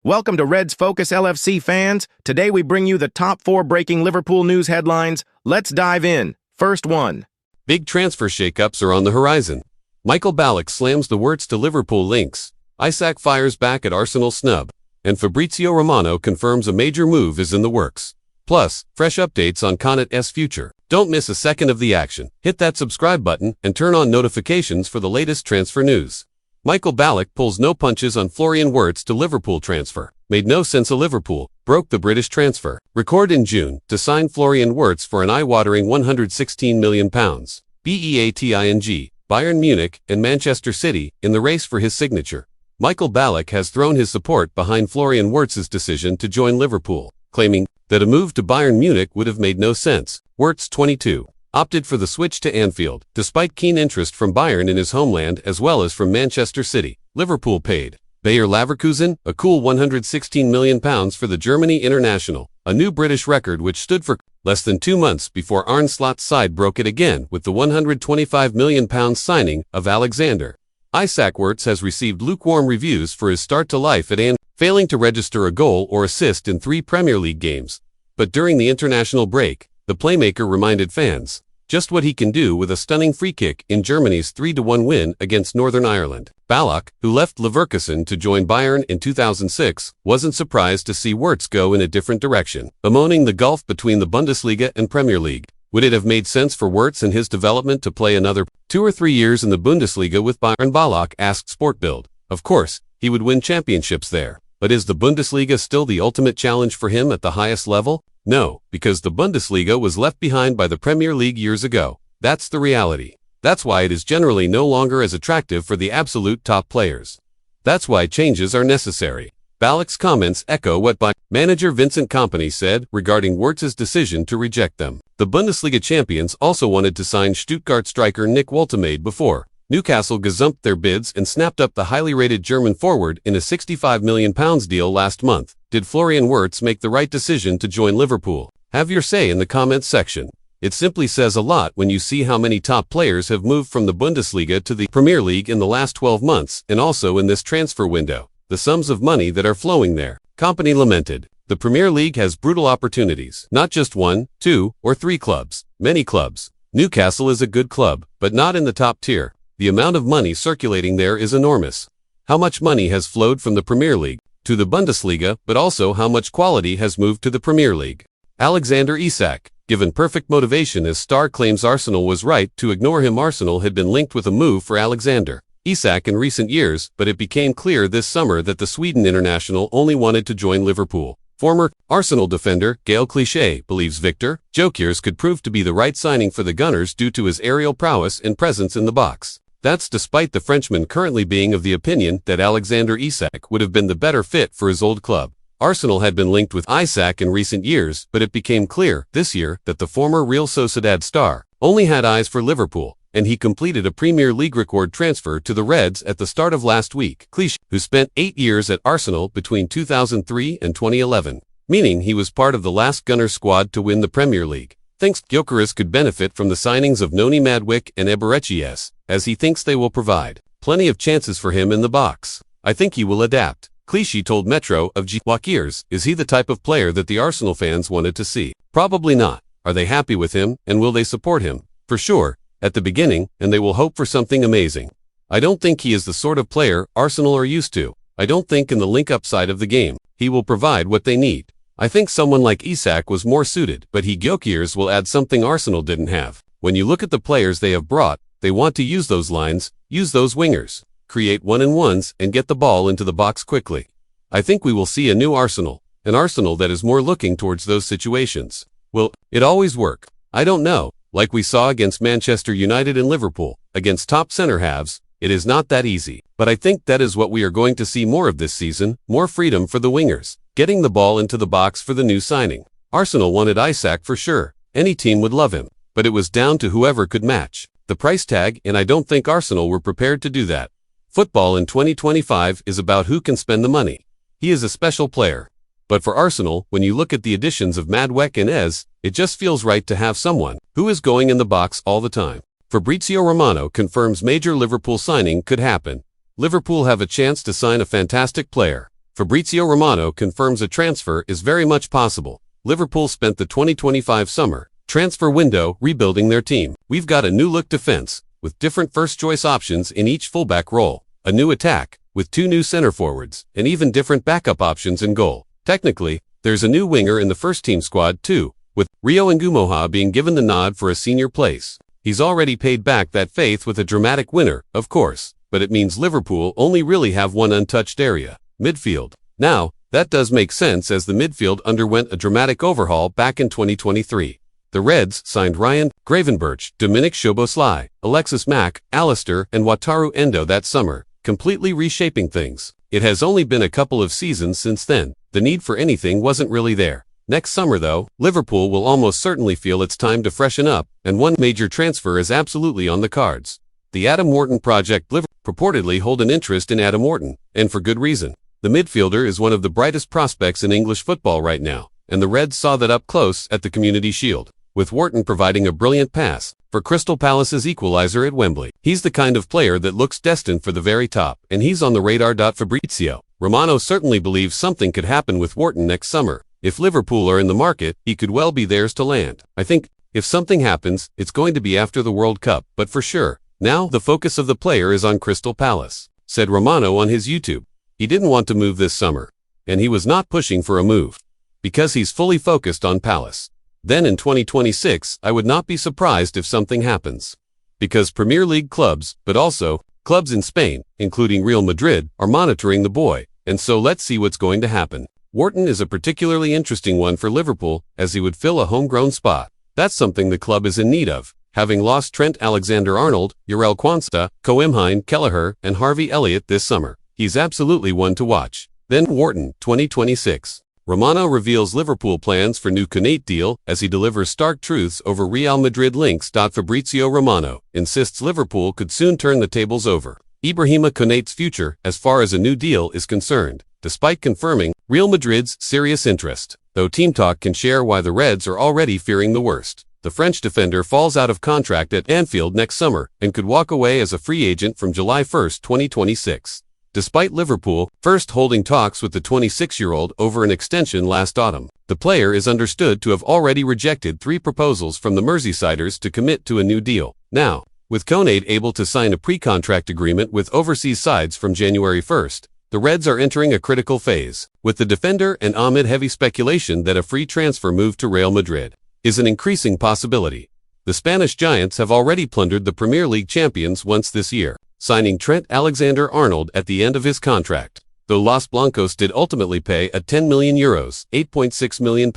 Welcome to Reds Focus LFC fans. Today we bring you the top 4 breaking Liverpool news headlines. Let's dive in. First one. Big transfer shakeups are on the horizon. Michael Ballack slams the Wirtz to Liverpool links. Isak fires back at Arsenal snub. And Fabrizio Romano confirms a major move is in the works. Plus, fresh updates on Konaté's future. Don't miss a second of the action. Hit that subscribe button and turn on notifications for the latest transfer news. Michael Ballack pulls no punches on Florian Wirtz to Liverpool transfer. Made no sense. Liverpool broke the British transfer record in June to sign Florian Wirtz for an eye-watering £116 million. BEATING, Bayern Munich, and Manchester City in the race for his signature. Michael Ballack has thrown his support behind Florian Wirtz's decision to join Liverpool, claiming that a move to Bayern Munich would have made no sense. Wirtz, 22, opted for the switch to Anfield, despite keen interest from Bayern in his homeland as well as from Manchester City. Liverpool paid Bayer Leverkusen a cool £116 million for the Germany international, a new British record which stood for less than 2 months before Arne Slot's side broke it again with the £125 million signing of Alexander. Isak Wirtz has received lukewarm reviews for his start to life at Anfield, failing to register a goal or assist in 3 Premier League games. But during the international break, the playmaker reminded fans just what he can do with a stunning free kick in Germany's 3-1 win against Northern Ireland. Ballack, who left Leverkusen to join Bayern in 2006, wasn't surprised to see Wirtz go in a different direction, bemoaning the gulf between the Bundesliga and Premier League. Would it have made sense for Wirtz and his development to play another 2 or 3 years in the Bundesliga with Bayern? Ballack asked Sportbild. Of course, he would win championships there. But is the Bundesliga still the ultimate challenge for him at the highest level? No, because the Bundesliga was left behind by the Premier League years ago. That's the reality. That's why it is generally no longer as attractive for the absolute top players. That's why changes are necessary. Ballack's comments echo what Bayern manager Vincent Kompany said regarding Wirtz's decision to reject them. The Bundesliga champions also wanted to sign Stuttgart striker Nick Woltemade before Newcastle gazumped their bids and snapped up the highly rated German forward in a £65 million deal last month. Did Florian Wirtz make the right decision to join Liverpool? Have your say in the comments section. It simply says a lot when you see how many top players have moved from the Bundesliga to the Premier League in the last 12 months and also in this transfer window. The sums of money that are flowing there. Kompany lamented. The Premier League has brutal opportunities. Not just 1, 2, or 3 clubs. Many clubs. Newcastle is a good club, but not in the top tier. The amount of money circulating there is enormous. How much money has flowed from the Premier League to the Bundesliga, but also how much quality has moved to the Premier League. Alexander Isak, given perfect motivation as Star claims Arsenal was right to ignore him. Arsenal had been linked with a move for Alexander Isak in recent years, but it became clear this summer that the Sweden international only wanted to join Liverpool. Former Arsenal defender Gaël Clichy believes Victor Gyökeres could prove to be the right signing for the Gunners due to his aerial prowess and presence in the box. That's despite the Frenchman currently being of the opinion that Alexander Isak would have been the better fit for his old club. Arsenal had been linked with Isak in recent years, but it became clear this year that the former Real Sociedad star only had eyes for Liverpool, and he completed a Premier League record transfer to the Reds at the start of last week. Clichy, who spent 8 years at Arsenal between 2003 and 2011, meaning he was part of the last Gunners squad to win the Premier League, thinks Gyökeres could benefit from the signings of Noni Madwick and Eberechies, as he thinks they will provide plenty of chances for him in the box. I think he will adapt. Clichy told Metro of Gyökeres. Is he the type of player that the Arsenal fans wanted to see? Probably not. Are they happy with him, and will they support him? For sure, at the beginning, and they will hope for something amazing. I don't think he is the sort of player Arsenal are used to. I don't think in the link-up side of the game, he will provide what they need. I think someone like Isak was more suited, but Gyökeres will add something Arsenal didn't have. When you look at the players they have brought, they want to use those lines, use those wingers, create one-on-ones, and get the ball into the box quickly. I think we will see a new Arsenal, an Arsenal that is more looking towards those situations. Will it always work? I don't know. Like we saw against Manchester United and Liverpool, against top centre-halves, it is not that easy. But I think that is what we are going to see more of this season, more freedom for the wingers, getting the ball into the box for the new signing. Arsenal wanted Isak for sure. Any team would love him. But it was down to whoever could match the price tag, and I don't think Arsenal were prepared to do that. Football in 2025 is about who can spend the money. He is a special player. But for Arsenal, when you look at the additions of Madwick and Ez, it just feels right to have someone who is going in the box all the time. Fabrizio Romano confirms major Liverpool signing could happen. Liverpool have a chance to sign a fantastic player. Fabrizio Romano confirms a transfer is very much possible. Liverpool spent the 2025 summer transfer window rebuilding their team. We've got a new-look defense, with different first-choice options in each fullback role, a new attack, with 2 new center forwards, and even different backup options in goal. Technically, there's a new winger in the first-team squad too, with Rio Ngumoha being given the nod for a senior place. He's already paid back that faith with a dramatic winner, of course, but it means Liverpool only really have one untouched area: midfield. Now, that does make sense as the midfield underwent a dramatic overhaul back in 2023. The Reds signed Ryan Gravenberch, Dominic Szoboszlai, Alexis Mack, Alistair, and Wataru Endo that summer, completely reshaping things. It has only been a couple of seasons since then. The need for anything wasn't really there. Next summer, though, Liverpool will almost certainly feel it's time to freshen up, and one major transfer is absolutely on the cards. The Adam Wharton project. Liverpool purportedly hold an interest in Adam Wharton, and for good reason. The midfielder is one of the brightest prospects in English football right now, and the Reds saw that up close at the Community Shield, with Wharton providing a brilliant pass for Crystal Palace's equalizer at Wembley. He's the kind of player that looks destined for the very top, and he's on the radar. Fabrizio Romano certainly believes something could happen with Wharton next summer. If Liverpool are in the market, he could well be theirs to land. I think, if something happens, it's going to be after the World Cup, but for sure, now the focus of the player is on Crystal Palace, said Romano on his YouTube. He didn't want to move this summer, and he was not pushing for a move, because he's fully focused on Palace. Then in 2026, I would not be surprised if something happens, because Premier League clubs, but also clubs in Spain, including Real Madrid, are monitoring the boy, and so let's see what's going to happen. Wharton is a particularly interesting one for Liverpool, as he would fill a homegrown spot. That's something the club is in need of, having lost Trent Alexander-Arnold, Jarell Quansah, Coimhine Kelleher, and Harvey Elliott this summer. He's absolutely one to watch. Then Wharton, 2026. Romano reveals Liverpool plans for new Konate deal as he delivers stark truths over Real Madrid links. Fabrizio Romano insists Liverpool could soon turn the tables over Ibrahima Konate's future as far as a new deal is concerned, despite confirming Real Madrid's serious interest. Though Team Talk can share why the Reds are already fearing the worst. The French defender falls out of contract at Anfield next summer and could walk away as a free agent from July 1, 2026. Despite Liverpool first holding talks with the 26-year-old over an extension last autumn, the player is understood to have already rejected 3 proposals from the Merseysiders to commit to a new deal. Now, with Konate able to sign a pre-contract agreement with overseas sides from January 1st, the Reds are entering a critical phase, with the defender and amid heavy speculation that a free transfer move to Real Madrid is an increasing possibility. The Spanish Giants have already plundered the Premier League champions once this year, signing Trent Alexander-Arnold at the end of his contract, though Los Blancos did ultimately pay a €10 million, £8.6 million,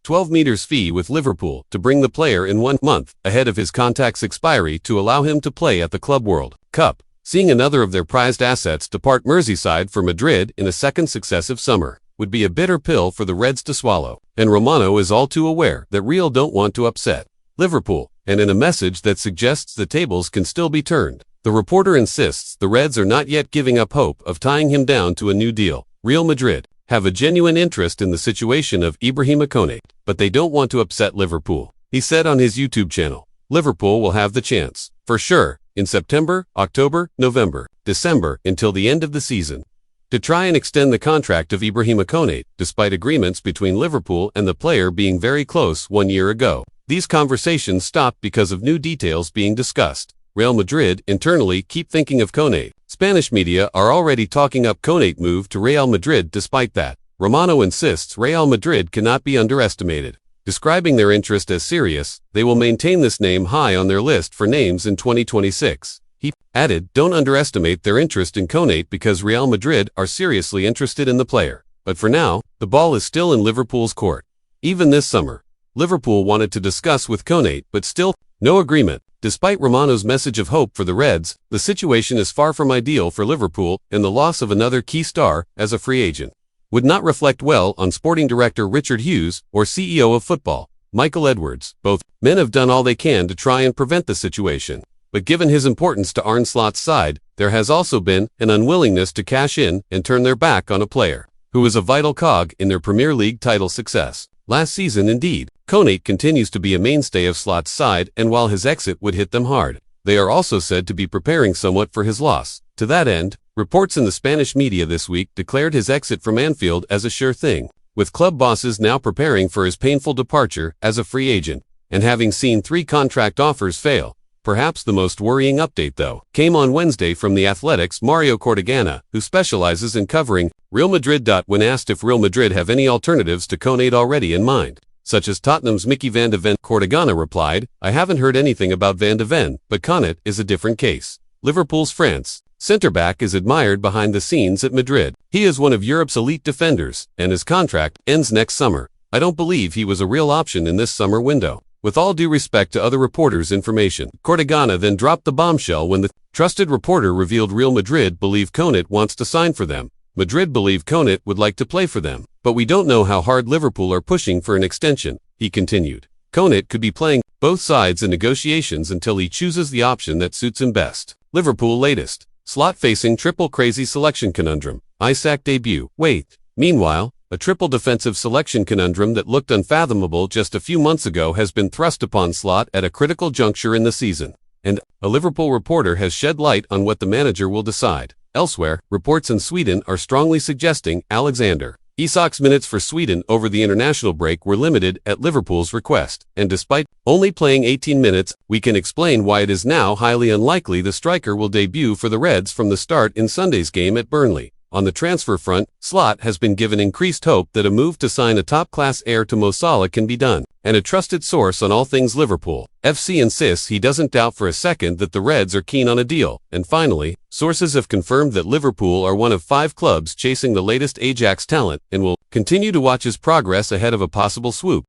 12 meters fee with Liverpool to bring the player in 1 month ahead of his contract's expiry to allow him to play at the Club World Cup, seeing another of their prized assets depart Merseyside for Madrid in a second successive summer would be a bitter pill for the Reds to swallow, and Romano is all too aware that Real don't want to upset Liverpool, and in a message that suggests the tables can still be turned, the reporter insists the Reds are not yet giving up hope of tying him down to a new deal. Real Madrid have a genuine interest in the situation of Ibrahima Konate, but they don't want to upset Liverpool. He said on his YouTube channel, Liverpool will have the chance, for sure, in September, October, November, December, until the end of the season, to try and extend the contract of Ibrahima Konate, despite agreements between Liverpool and the player being very close 1 year ago. These conversations stopped because of new details being discussed. Real Madrid internally keep thinking of Konate. Spanish media are already talking up Konate move to Real Madrid. Despite that, Romano insists Real Madrid cannot be underestimated. Describing their interest as serious, they will maintain this name high on their list for names in 2026. He added, don't underestimate their interest in Konate because Real Madrid are seriously interested in the player. But for now, the ball is still in Liverpool's court. Even this summer, Liverpool wanted to discuss with Konate, but still, no agreement. Despite Romano's message of hope for the Reds, the situation is far from ideal for Liverpool, and the loss of another key star as a free agent would not reflect well on sporting director Richard Hughes or CEO of football, Michael Edwards. Both men have done all they can to try and prevent the situation. But given his importance to Arne Slot's side, there has also been an unwillingness to cash in and turn their back on a player who is a vital cog in their Premier League title success. Last season, indeed, Konate continues to be a mainstay of Slot's side, and while his exit would hit them hard, they are also said to be preparing somewhat for his loss. To that end, Reports in the Spanish media this week declared his exit from Anfield as a sure thing, with club bosses now preparing for his painful departure as a free agent, and having seen 3 contract offers fail. Perhaps the most worrying update, though, came on Wednesday from The Athletic's Mario Cortegana, who specializes in covering Real Madrid. When asked if Real Madrid have any alternatives to Konate already in mind, such as Tottenham's Mickey van de Ven, Cortegana replied, "I haven't heard anything about Van de Ven, but Konate is a different case. Liverpool's France centre-back is admired behind the scenes at Madrid. He is one of Europe's elite defenders, and his contract ends next summer. I don't believe he was a real option in this summer window." With all due respect to other reporters' information, Cortegana then dropped the bombshell when the trusted reporter revealed Real Madrid believe Konate wants to sign for them. Madrid believe Konate would like to play for them, but we don't know how hard Liverpool are pushing for an extension, he continued. Konate could be playing both sides in negotiations until he chooses the option that suits him best. Liverpool latest slot-facing triple crazy selection conundrum. Isak debut. Wait. Meanwhile, a triple defensive selection conundrum that looked unfathomable just a few months ago has been thrust upon Slot at a critical juncture in the season, and a Liverpool reporter has shed light on what the manager will decide. Elsewhere, reports in Sweden are strongly suggesting Alexander Isak's minutes for Sweden over the international break were limited at Liverpool's request, and despite only playing 18 minutes, we can explain why it is now highly unlikely the striker will debut for the Reds from the start in Sunday's game at Burnley. On the transfer front, Slot has been given increased hope that a move to sign a top-class heir to Mo Salah can be done, and a trusted source on all things Liverpool FC insists he doesn't doubt for a second that the Reds are keen on a deal. And finally, sources have confirmed that Liverpool are one of 5 clubs chasing the latest Ajax talent and will continue to watch his progress ahead of a possible swoop.